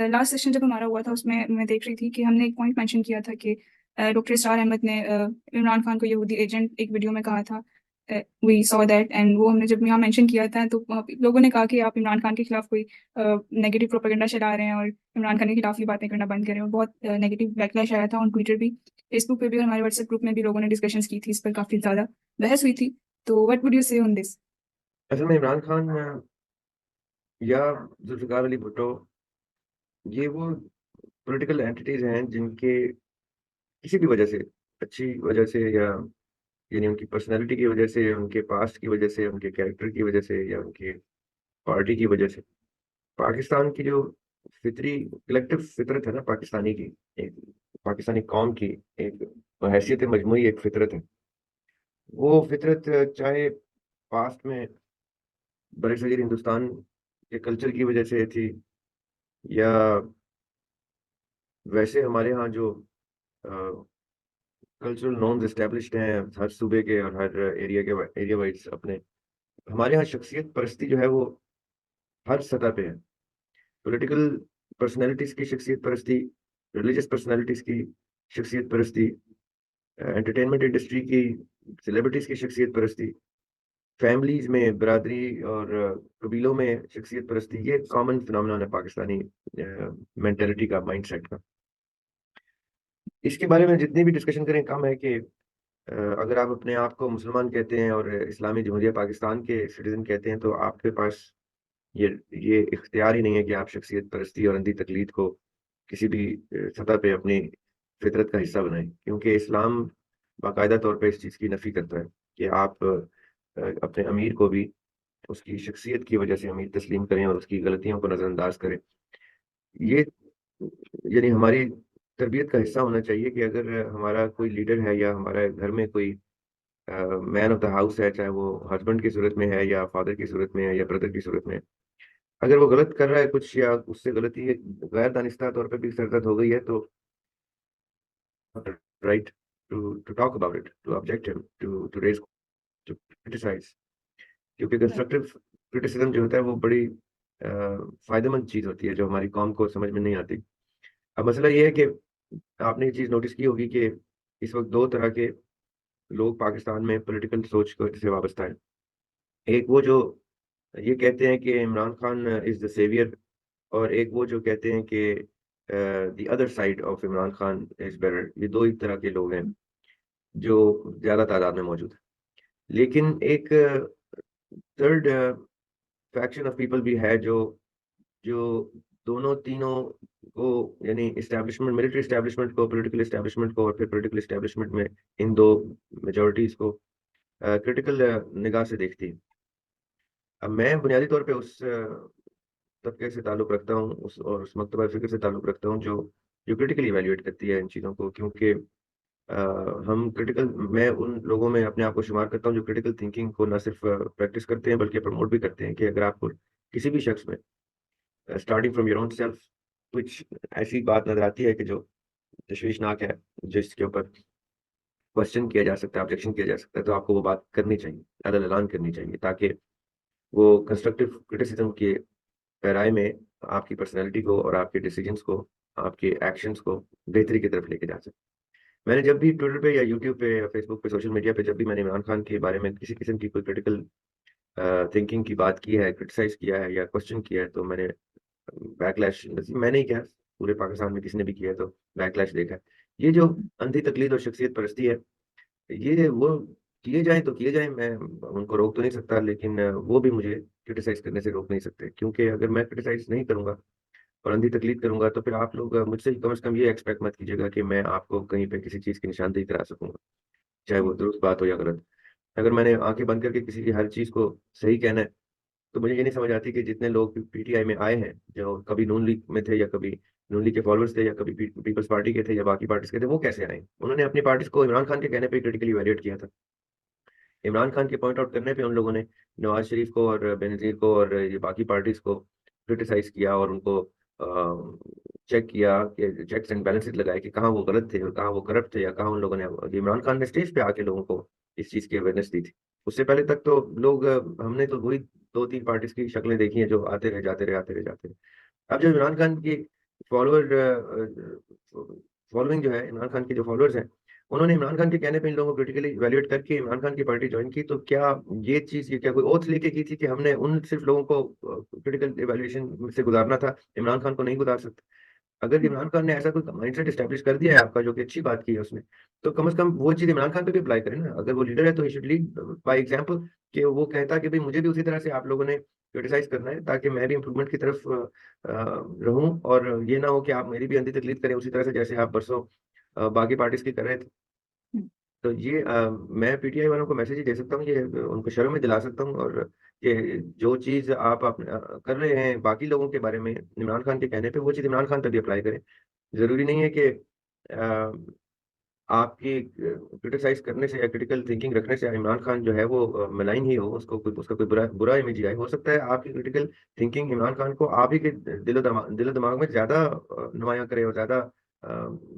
Last session जब हमारा हुआ था उसमें मैं देख रही थी कि हमने एक पॉइंट मेंशन किया था कि डॉक्टर इसरार अहमद ने इमरान खान को यहूदी एजेंट एक वीडियो में कहा था। वी सॉ दैट, एंड वो हमने जब यहाँ मेंशन किया था तो लोगों ने कहा कि आप इमरान खान के खिलाफ कोई नेगेटिव प्रोपेगेंडा चला रहे हैं और इमरान खान के खिलाफ ही बातें करना बंद करें। और बहुत नेगेटिव बैकलैश आया था ऑन ट्विटर भी, फेसबुक पे भी, और हमारे व्हाट्सएप ग्रुप में भी लोगों ने डिस्कशंस की थी, इस पर काफ़ी ज़्यादा बहस हुई थी। तो व्हाट वुड यू से ऑन दिस? असल में इमरान खान या जुल्फ़िकार अली भुट्टो, ये वो पॉलिटिकल एंटिटीज़ हैं जिनके किसी भी वजह से, अच्छी वजह से या यानी उनकी पर्सनैलिटी की वजह से, उनके पास्ट की वजह से, उनके कैरेक्टर की वजह से या उनकी पार्टी की वजह से, पाकिस्तान की जो फितरी कलेक्टिव फितरत है ना पाकिस्तानी की, एक पाकिस्तानी कौम की एक हैसियत मजमूई एक फितरत है। वो फितरत चाहे पास्ट में बड़े-सग़ीर हिंदुस्तान के कल्चर की वजह से थी या वैसे हमारे यहाँ जो अ, कल्चरल नॉर्म्स एस्टेब्लिश्ड हैं हर सूबे के और हर एरिया वाइज़ अपने, हमारे यहाँ शख्सियत परस्ती जो है वो हर सतह पे है। पॉलिटिकल पर्सनैलिटीज़ की शख्सियत परस्ती, रिलीजियस पर्सनैलिटीज़ की शख्सियत परस्ती, एंटरटेनमेंट इंडस्ट्री की सेलिब्रिटीज़ की शख्सियत परस्ती, फैमिलीज़ में, बिरादरी और कबीलों में शख्सियत परस्ती, ये कॉमन फिनोमेनन है पाकिस्तानी मेंटालिटी का, माइंडसेट का। इसके बारे में जितनी भी डिस्कशन करें कम है कि अगर आप अपने आप को मुसलमान कहते हैं और इस्लामी जमहूरिया पाकिस्तान के सिटीज़न कहते हैं, तो आपके पास ये ये इख्तियार ही नहीं है कि आप शख्सियत परस्ती और अंधी तकलीद को किसी भी सतह पे अपनी फितरत का हिस्सा बनाएँ। क्योंकि इस्लाम बाकायदा तौर पे इस चीज़ की नफ़ी करता है कि आप अपने अमीर को भी उसकी शख्सियत की वजह से अमीर तस्लीम करें और उसकी गलतियों को नज़रअंदाज करें। ये यानी हमारी तरबियत का हिस्सा होना चाहिए कि अगर हमारा कोई लीडर है या हमारे घर में कोई मैन ऑफ द हाउस है, चाहे वो हस्बैंड की सूरत में है या फादर की सूरत में है या ब्रदर की सूरत में है। अगर वो गलत कर रहा है कुछ या उससे गलती गैर दानिस्ता तौर पे भी सरज़द हो गई है, तो right to talk about it, to object him, to raise, to criticise. क्योंकि कंस्ट्रक्टिव क्रिटिसिज़्म जो होता है वो बड़ी फ़ायदेमंद चीज़ होती है जो हमारी कौम को समझ में नहीं आती। अब मसला ये है कि आपने ये चीज़ नोटिस की होगी कि इस वक़्त 2 तरह के लोग पाकिस्तान में पॉलिटिकल सोच को से वाबस्ता हैं। एक वो जो ये कहते हैं कि Imran Khan is the saviour, और एक वो जो कहते हैं कि the other side of Imran Khan is better. ये 2 ही तरह के लोग हैं जो ज़्यादा तादाद में मौजूद हैं। लेकिन एक थर्ड फैक्शन ऑफ पीपल भी है जो जो दोनों तीनों को, यानी एस्टेब्लिशमेंट, मिलिट्री एस्टेब्लिशमेंट को, पॉलिटिकल एस्टेब्लिशमेंट को और फिर पॉलिटिकल एस्टेब्लिशमेंट में इन 2 मेजॉरिटीज़ को क्रिटिकल निगाह से देखती है। अब मैं बुनियादी तौर पे उस तबके से ताल्लुक़ रखता हूँ, उस और उस मकतबा फ़िक्र से ताल्लुक़ रखता हूँ जो जो क्रिटिकली इवैल्यूएट करती है इन चीज़ों को, क्योंकि अ, हम क्रिटिकल मैं उन लोगों में अपने आप को शुमार करता हूँ जो क्रिटिकल थिंकिंग को ना सिर्फ़ प्रैक्टिस करते हैं बल्कि प्रमोट भी करते हैं कि अगर आपको किसी भी शख्स में starting from your own self कुछ ऐसी बात नज़र आती है कि जो तशवीशनाक है, जिसके ऊपर क्वेश्चन किया जा सकता है, ऑब्जेक्शन किया जा सकता है, तो आपको वो बात करनी चाहिए, अलग-ऐलान करनी चाहिए, ताकि वो कंस्ट्रक्टिव क्रिटिसिज़्म के पैराए में आपकी पर्सनैलिटी को और आपके डिसीजंस को, आपके एक्शंस को बेहतरी की तरफ लेके जा सकें। मैंने जब भी ट्विटर पे या यूट्यूब पे या फेसबुक पे, सोशल मीडिया पे जब भी मैंने इमरान खान के बारे में किसी किस्म की कोई क्रिटिकल थिंकिंग की बात की है, क्रिटिसाइज़ किया है या क्वेश्चन किया है, तो मैंने बैकलैश, मैंने ही क्या, पूरे पाकिस्तान में किसी ने भी किया है तो बैकलैश देखा है। ये जो अंधी तकलीद और शख्सियत परस्ती है, ये वो किए जाएँ तो किए जाएँ, मैं उनको रोक तो नहीं सकता, लेकिन वो भी मुझे क्रिटिसाइज़ करने से रोक नहीं सकते। क्योंकि अगर मैं क्रिटिसाइज़ नहीं करूँगा और अंधी तकलीद करूँगा, तो फिर आप लोग मुझसे कम से कम ये एक्सपेक्ट मत कीजिएगा कि मैं आपको कहीं पे किसी चीज़ की निशानदेही करा सकूँगा, चाहे वो दुरुस्त बात हो या गलत। अगर मैंने आँखें बंद करके किसी की हर चीज़ को सही कहना है, तो मुझे ये नहीं समझ आती कि जितने लोग पीटीआई में आए हैं, जो कभी नून लीग में थे या कभी नून लीग के फॉलोअर्स थे या कभी पीपल्स पार्टी के थे या बाकी पार्टीज़ के थे, वो कैसे आए? उन्होंने अपनी पार्टीज़ को इमरान खान के कहने पे क्रिटिकली इवैल्यूएट किया था। इमरान खान के पॉइंट आउट करने पे उन लोगों ने नवाज़ शरीफ को और बेनज़ीर को और ये बाकी पार्टीज़ को क्रिटिसाइज़ किया और उनको चेक किया कि चेक्स एंड बैलेंसेस लगाए कि कहाँ वो गलत थे और कहाँ वो करप्ट थे या कहाँ उन लोगों ने, इमरान खान ने स्टेज पे आके लोगों को इस चीज़ की अवेयरनेस दी थी। उससे पहले तक तो लोग हमने तो वही 2-3 पार्टीज़ की शक्लें देखी हैं जो आते रहे, जाते रहे, आते रहे, जाते रहे। अब जब इमरान खान की फॉलोइंग जो है, इमरान खान के जो फॉलोअर्स हैं, उन्होंने इमरान खान के कहने पे इन लोगों को क्रिटिकली इवैल्यूएट करके इमरान खान की पार्टी ज्वाइन की। तो क्या ये चीज़, ये क्या कोई ओथ लेके की थी कि हमने उन सिर्फ लोगों को क्रिटिकल इवैल्यूएशन से गुजारना था, इमरान खान को नहीं गुजार सकते? अगर इमरान खान ने ऐसा कोई माइंडसेट एस्टैब्लिश कर दिया है आपका, जो कि अच्छी बात की है उसने, तो कम से कम वो चीज़ इमरान खान पे भी अप्लाई करें ना। अगर वो लीडर है तो he should lead by example, कि वो कहता कि भाई मुझे भी उसी तरह से आप लोगों ने क्रिटिसाइज करना है, ताकि मैं भी इंप्रूवमेंट की तरफ रहूं, और ये ना हो कि आप मेरी भी अंधी तकलीफ करें उसी तरह से जैसे आप परसों बाकी पार्टीज की कर रहे थे। तो ये मैं पीटीआई वालों को मैसेज ही दे सकता हूँ, ये उनको शर्म में दिला सकता हूँ, और ये जो चीज़ आप कर रहे हैं बाकी लोगों के बारे में इमरान खान के कहने पे, वो चीज़ इमरान खान पे भी अप्लाई करें। ज़रूरी नहीं है कि आपकी क्रिटिसाइज़ करने से या क्रिटिकल थिंकिंग रखने से इमरान खान जो है वो मलाइन ही हो, उसको कोई, उसका कोई बुरा बुरा इमेज ही आए। हो सकता है आपकी क्रिटिकल थिंकिंग इमरान खान को आप ही के दिलो-दिमाग में ज़्यादा नुमायाँ करे और ज़्यादा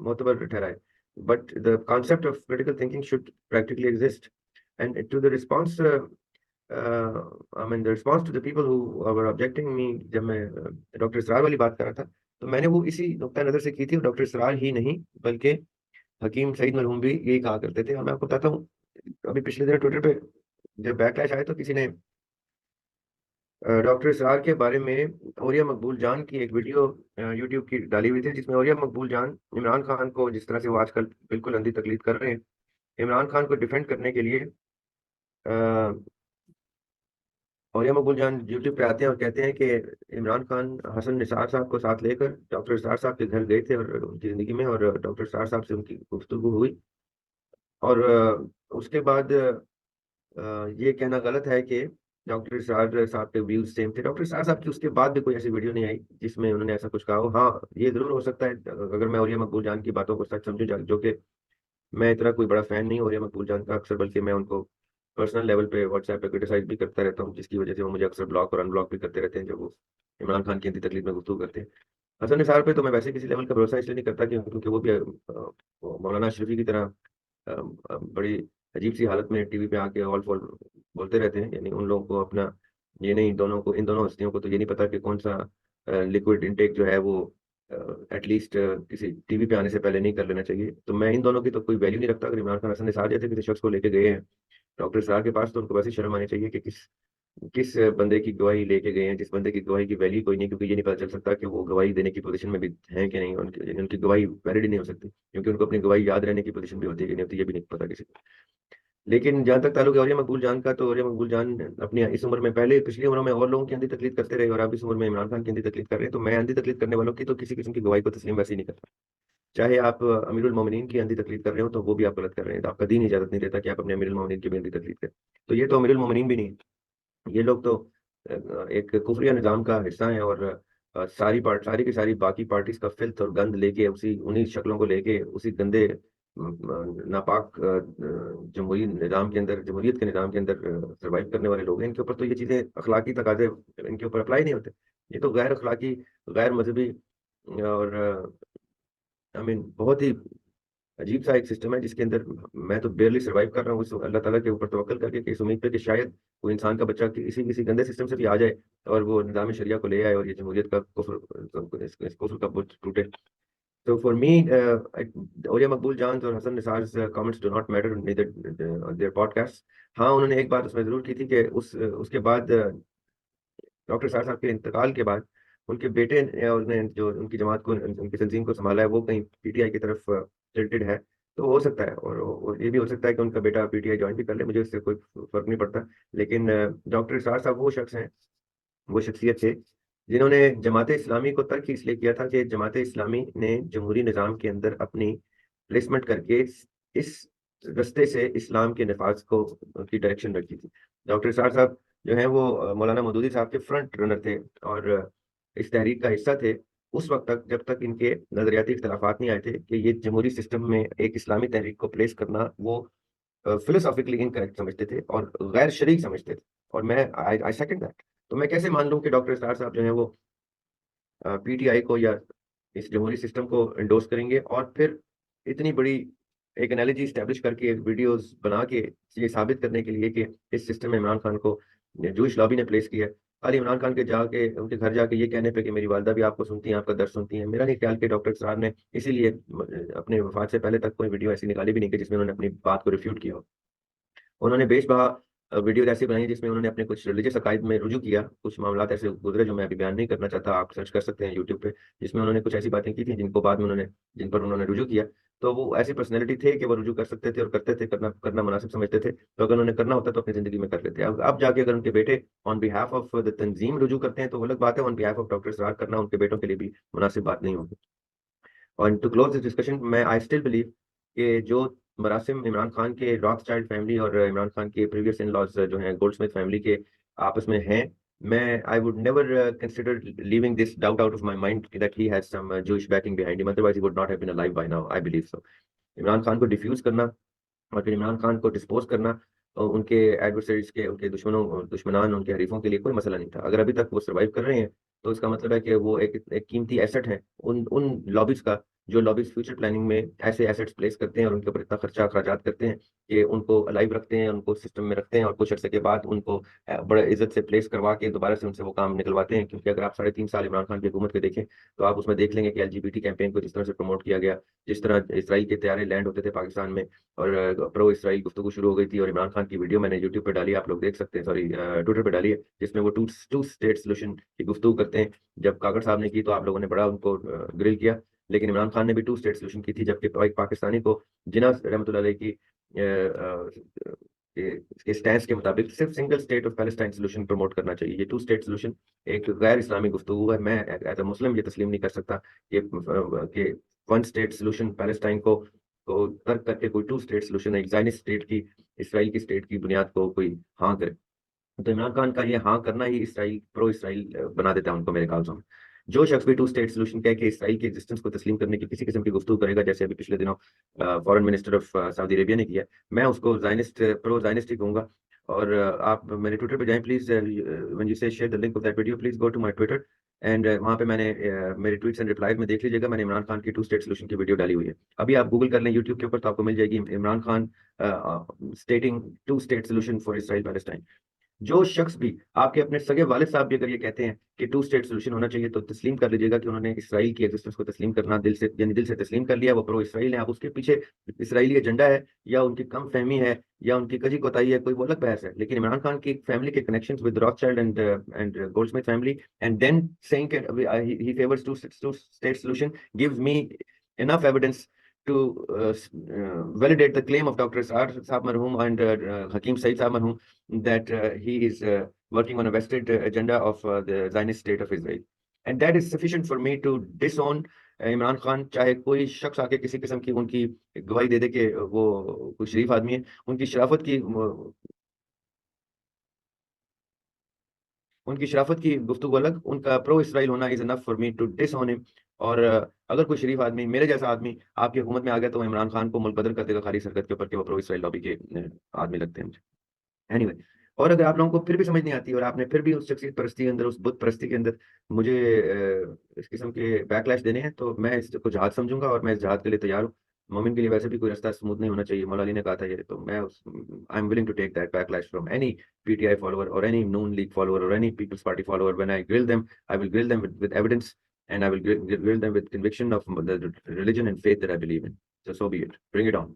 मोतबर ठहराए। But the concept of critical thinking should practically exist. And to the response, I mean, the response to the people who were objecting me, जब मैं डॉक्टर इसरार वाली बात कर रहा था, तो मैंने वो इसी नुक्ता नज़र से की थी, और डॉक्टर इसरार ही नहीं बल्कि हकीम सईद मरहूम भी यही कहा करते थे। और मैं आपको बताता हूँ, अभी पिछले दिनों ट्विटर पे जब बैकलैश आया तो किसी ने डॉक्टर इसरार के बारे में औरिया मकबूल जान की एक वीडियो यूट्यूब की डाली हुई थी, जिसमें औरिया मकबूल जान इमरान खान को, जिस तरह से वो आजकल बिल्कुल अंधी तकलीद कर रहे हैं, इमरान खान को डिफेंड करने के लिए औरिया मकबूल जान यूट्यूब पे आते हैं और कहते हैं कि इमरान खान हसन निसार साहब को साथ लेकर डॉक्टर इसरार साहब के घर गए थे और उनकी ज़िंदगी में, और डॉक्टर इसरार साहब से उनकी गुफ्तगू हुई। और उसके बाद ये कहना गलत है कि डॉक्टर इसरार साहब के व्यूज सेम थे। डॉक्टर इसरार साहब की उसके बाद भी कोई ऐसी वीडियो नहीं आई जिसमें उन्होंने ऐसा कुछ कहा हो। हाँ, ये जरूर हो सकता है, अगर मैं औरिया मकबूल जान की बातों को सच समझूं, जो कि मैं इतना कोई बड़ा फैन नहीं हूँ औरिया मकबूल जान का अक्सर, बल्कि मैं उनको पर्सनल लेवल पे व्हाट्सएप पे क्रिटिसाइज भी करता रहता हूँ, जिसकी वजह से वो मुझे अक्सर ब्लॉक और अनब्लॉक भी करते रहते हैं जब वो इमरान खान की अंती तकलीफ में गुफ्तगू करते हैं। हसन निसार पे तो मैं वैसे किसी लेवल का भरोसा इसलिए नहीं करता क्योंकि वो भी मौलाना शरीफी की तरह बड़ी अजीब सी हालत में टीवी पे आके ऑल फॉल बोलते रहते हैं। यानी उन लोगों को अपना, ये नहीं, दोनों को, इन दोनों हस्तियों को तो ये नहीं पता कि कौन सा लिक्विड इनटेक जो है वो एटलीस्ट किसी टीवी पे आने से पहले नहीं कर लेना चाहिए। तो मैं इन दोनों की तो कोई वैल्यू नहीं रखता। अगर इमरान खान हसन निसार जैसे किसी शख्स को लेके गए हैं डॉक्टर इसरार के पास, तो उनको वैसे शर्म आनी चाहिए कि किस किस बंदे की गवाही लेके गए हैं, जिस बंदे की गवाही की वैल्यू कोई नहीं, क्योंकि ये नहीं पता चल सकता कि वो गवाही देने की पोजीशन में भी हैं कि नहीं। उनकी, यानी उनकी गवाही वैलिड ही नहीं हो सकती, क्योंकि उनको अपनी गवाही याद रहने की पोजीशन भी होती है कि नहीं होती, ये भी नहीं पता किसी को। लेकिन जहाँ तक ताल्लुक है औरिया मकबूल जान का, तो औरिया मकबूल जान अपनी इस उम्र में, पहले पिछली उम्रों में और लोगों की अंधी तकलीफ करते रहे, और अब इस उम्र में इमरान खान की अंधी तकलीफ कर रहे हैं। तो मैं अंधी तकलीफ करने वालों की तो किसी किस्म की गवाही को तस्लीम वैसे ही नहीं करता। चाहे आप अमीरुल मोमिनीन की अंधी तकलीफ कर रहे हो तो वो भी आप गलत कर रहे हैं। तो आपका दीन इजाजत नहीं देता कि आप अपने अमीरुल मोमिनीन की भी अंधी तकलीफ करें। तो ये तो अमीरुल मोमिनीन भी नहीं है, ये लोग तो एक कुफरिया निज़ाम का हिस्सा है, और सारी की सारी बाकी पार्टीज का फिल्थ और गंद लेके, उसी उन्हीं शक्लों को लेके, उसी गंदे नापाक जमहूरी निज़ाम के अंदर, जमहूरियत के निज़ाम के अंदर सर्वाइव करने वाले लोग हैं। इनके ऊपर तो ये चीज़ें, अखलाकी तकाज़े इनके ऊपर अप्लाई नहीं होते। ये तो गैर अखलाकी, गैर मजहबी और आई मीन बहुत ही अजीब सा एक सिस्टम है, जिसके अंदर मैं तो बेयरली सर्वाइव कर रहा हूँ उस अल्लाह ताला के ऊपर तवक्कल करके, कि इस उम्मीद पे कि शायद कोई इंसान का बच्चा किसी किसी गंदे सिस्टम से भी आ जाए और वो निज़ाम शरिया को ले आए और ये जमहूरियत का कुफ्र, इस कुफ्र का बुत टूटे। तो फॉर मी, औलिया मकबूल जान और Hasan Nisar comments do not matter, neither their podcast. हाँ, उन्होंने एक बात उसमें जरूर की थी कि उसके बाद डॉक्टर साहब साहब के इंतकाल के बाद उनके बेटे ने, और ने जो उनकी जमात को, उनकी तंजीम को संभाला है, वो कहीं पीटीआई की तरफ टिल्टेड है। तो हो सकता है, और ये भी हो सकता है कि उनका बेटा पीटीआई ज्वाइन भी कर ले, मुझे इससे कोई फर्क नहीं पड़ता। लेकिन डॉक्टर इसरार साहब वो शख्स हैं, वो शख्सियत थे जिन्होंने जमात इस्लामी को तर्क इसलिए किया था कि जमात इस्लामी ने जमहूरी निज़ाम के अंदर अपनी प्लेसमेंट करके इस रास्ते से इस्लाम के नफाज को की डायरेक्शन रखी थी। डॉक्टर इसरार साहब जो हैं वो मौलाना मौदूदी साहब के फ्रंट रनर थे, और इस तहरीक का हिस्सा थे उस वक्त तक, जब तक इनके नजरियाती इख्तलाफात नहीं आए थे कि ये जमहूरी सिस्टम में एक इस्लामी तहरीक को प्लेस करना वो फिलोसॉफिकली इनकरेक्ट समझते थे और गैर शरीक समझते थे। और मैं आई सेकंड दैट। तो मैं कैसे मान लूं कि डॉक्टर इसरार साहब जो है वो पीटीआई को या इस जमहूरी सिस्टम को इंडोर्स करेंगे, और फिर इतनी बड़ी एक एनालॉजी स्टैब्लिश करके, वीडियोस बना के ये साबित करने के लिए कि इस सिस्टम में इमरान खान को जूश लॉबी ने प्लेस किया है। खाली इमरान खान के जाके उनके घर जाके ये कहने पे कि मेरी वालदा भी आपको सुनती हैं, आपका दर्द सुनती हैं। मेरा नहीं ख्याल कि डॉक्टर साहब ने इसीलिए अपने वफात से पहले तक कोई वीडियो ऐसी निकाली भी नहीं कि जिसमें उन्होंने अपनी बात को रिफ्यूट किया हो। उन्होंने बेशबहा वीडियोज़ ऐसी बनाई जिसमें उन्होंने अपने कुछ रिलीजियस अकायद में रुजू किया। कुछ मामलात ऐसे गुज़रे जो मैं अभी बयान नहीं करना चाहता, आप सर्च कर सकते हैं यूट्यूब पे, जिसमें उन्होंने कुछ ऐसी बातें की थी जिनको बाद में जिन पर उन्होंने रुजू किया। तो वो ऐसी पर्सनैलिटी थे कि वो रुजू कर सकते थे और करते थे, करना करना मुनासिब समझते थे। तो अगर उन्होंने करना होता तो अपनी ज़िंदगी में कर लेते। अब जाके अगर उनके बेटे ऑन बिहाफ ऑफ द तंज़ीम रुजू करते हैं तो वो अलग बात है, ऑन बिहाफ ऑफ डॉक्टर इसरार करना उनके बेटों के लिए भी मुनासिब बात नहीं होगी। और टू क्लोज दिस डिस्कशन, मैं आई स्टिल बिलीव कि जो मरासिम इमरान खान के रॉथस्चाइल्ड फैमिली और इमरान खान के प्रीवियस इन-लॉज़ जो हैं गोल्डस्मिथ फैमिली के आपस में हैं, मैं I would never consider leaving this doubt out of my mind that he has some Jewish backing behind him, otherwise he would not have been alive by now, I believe so. Imran Khan को defuse करना और फिर इमरान खान को dispose करना उनके एडवर्सरीज़ के, उनके दुश्मनान, उनके हरीफों के लिए कोई मसला नहीं था। अगर अभी तक वो सर्वाइव कर रहे हैं, तो इसका मतलब है कि वो एक कीमती एसेट है उन उन लॉबीज़ का, जो लॉबीज़ फ्यूचर प्लानिंग में ऐसे एसेट्स प्लेस करते हैं और उनके ऊपर इतना खर्चा अखराजात करते हैं कि उनको अलाइव रखते हैं, उनको सिस्टम में रखते हैं और कुछ अरसे के बाद उनको बड़े इज़्ज़त से प्लेस करवा के दोबारा से उनसे वो काम निकलवाते हैं। क्योंकि अगर आप 3.5 साल इमरान खान की हुकूमत के देखें, तो आप उसमें देख लेंगे कि एलजीबीटी कैंपेन को जिस तरह से प्रमोट किया गया, जिस तरह इज़राइल के तैयारे लैंड होते थे पाकिस्तान में और प्रो इसराइल गुफ्तगू शुरू हो गई थी। और इमरान खान की वीडियो मैंने यूट्यूब पे डाली है, आप लोग देख सकते हैं, सॉरी ट्विटर पे डाली है, जिसमें वो टू स्टेट सॉल्यूशन की गुफ्तगू करते हैं। जब काकड़ साहब ने की तो आप लोगों ने बड़ा उनको ग्रिल किया, लेकिन इमरान खान ने भी टू स्टेट सॉल्यूशन की थी, जबकि एक पाकिस्तानी को जिन्ना रहमतुल्लाह अलैह की के स्टैंस के मुताबिक सिर्फ single state of Palestine solution promote करना चाहिए। ये टू स्टेट सॉल्यूशन एक गैर इस्लामी गुफ्तगू है। मैं एज अ मुस्लिम ये तस्लीम नहीं कर सकता कि वन स्टेट सॉल्यूशन पैलेस्टाइन को तर्क करके कोई टू स्टेट सॉल्यूशन एक ज़ायनिस्ट स्टेट की, इसराइल की स्टेट की बुनियाद को कोई हाँ करे। तो इमरान खान का ये हाँ करना ही इसराइल प्रो इसराइल बना देता है उनको मेरे ख्याल से। जो शख्स भी टू स्टेट सॉल्यूशन कह के इसराइल की एग्जिस्टेंस को तस्लीम करने की किसी किस्म की गुफ्तगू करेगा, जैसे अभी पिछले दिनों foreign minister of Saudi Arabia ने किया, मैं उसको ज़ायनिस्ट प्रो ज़ायनिस्ट ही कहूँगा। और आप मेरे ट्विटर पे जाएँ please, when you say share the link of that video please go to my Twitter and वहाँ पे मैंने मेरे ट्वीट्स एंड रिप्लाईज़ में देख लीजिएगा, मैंने इमरान खान की टू स्टेट सॉल्यूशन की वीडियो डाली हुई है। अभी आप गूगल कर लें यूट्यूब के ऊपर तो आपको मिल जाएगी, Imran Khan stating two state solution for Israel Palestine. जो शख्स भी आपके अपने सगे वालिद साहब भी अगर ये कहते हैं कि टू स्टेट सॉल्यूशन होना चाहिए, तो तस्लीम कर लीजिएगा कि उन्होंने इसराइल की एग्जिस्टेंस को तस्लीम करना दिल से, यानी दिल से तस्लीम कर लिया, वो प्रो इसराइल है। अब उसके पीछे इसराइली एजेंडा है या उनकी कम फहमी है या उनकी कजी कोताही है, कोई वो अलग बहस है। लेकिन इमरान खान की फैमिली के connections with Rothschild and Goldsmith family and then saying he favours two state solution gives me enough evidence to validate the claim of Dr. Sar Saab Marhoom and Hakim Saeed Saab Marhoom that he is working on a vested agenda of the Zionist state of Israel. And that is sufficient for me to disown Imran Khan. चाहे कोई शख्स आके किसी किस्म की उनकी गवाही दे दे कि वो कोई शरीफ आदमी है, उनकी शराफत की गुफ्तगू अलग, उनका प्रो इसराइल होना is enough for me to disown him. और अगर कोई शरीफ आदमी, मेरे जैसा आदमी आपकी हुकूमत में आ गया, तो इमरान खान को मुल्क बदल कर देगा खाली सरकत के ऊपर कि वो प्रो इसराइल लॉबी के आदमी लगते हैं मुझे। एनीवे, और अगर आप लोगों को फिर भी समझ नहीं आती और आपने फिर भी उस शख्सियत परस्ती के अंदर, उस बुत परस्ती के अंदर मुझे इस किस्म के बैकलैश देने हैं, तो मैं इसको जहाद समझूंगा और मैं इस जहाद के लिए तैयार हूँ। मोमिन के लिए वैसे भी कोई रास्ता स्मूथ नहीं होना चाहिए, मौला अली ने कहा था ये, तो मैं I am willing to take that backlash from any PTI follower और एनी नून लीग फॉलोअर और any Peoples Party follower. When I grill them, I will grill them with evidence and I will grill them with conviction of the religion and faith that I believe in. So be it. Bring it on.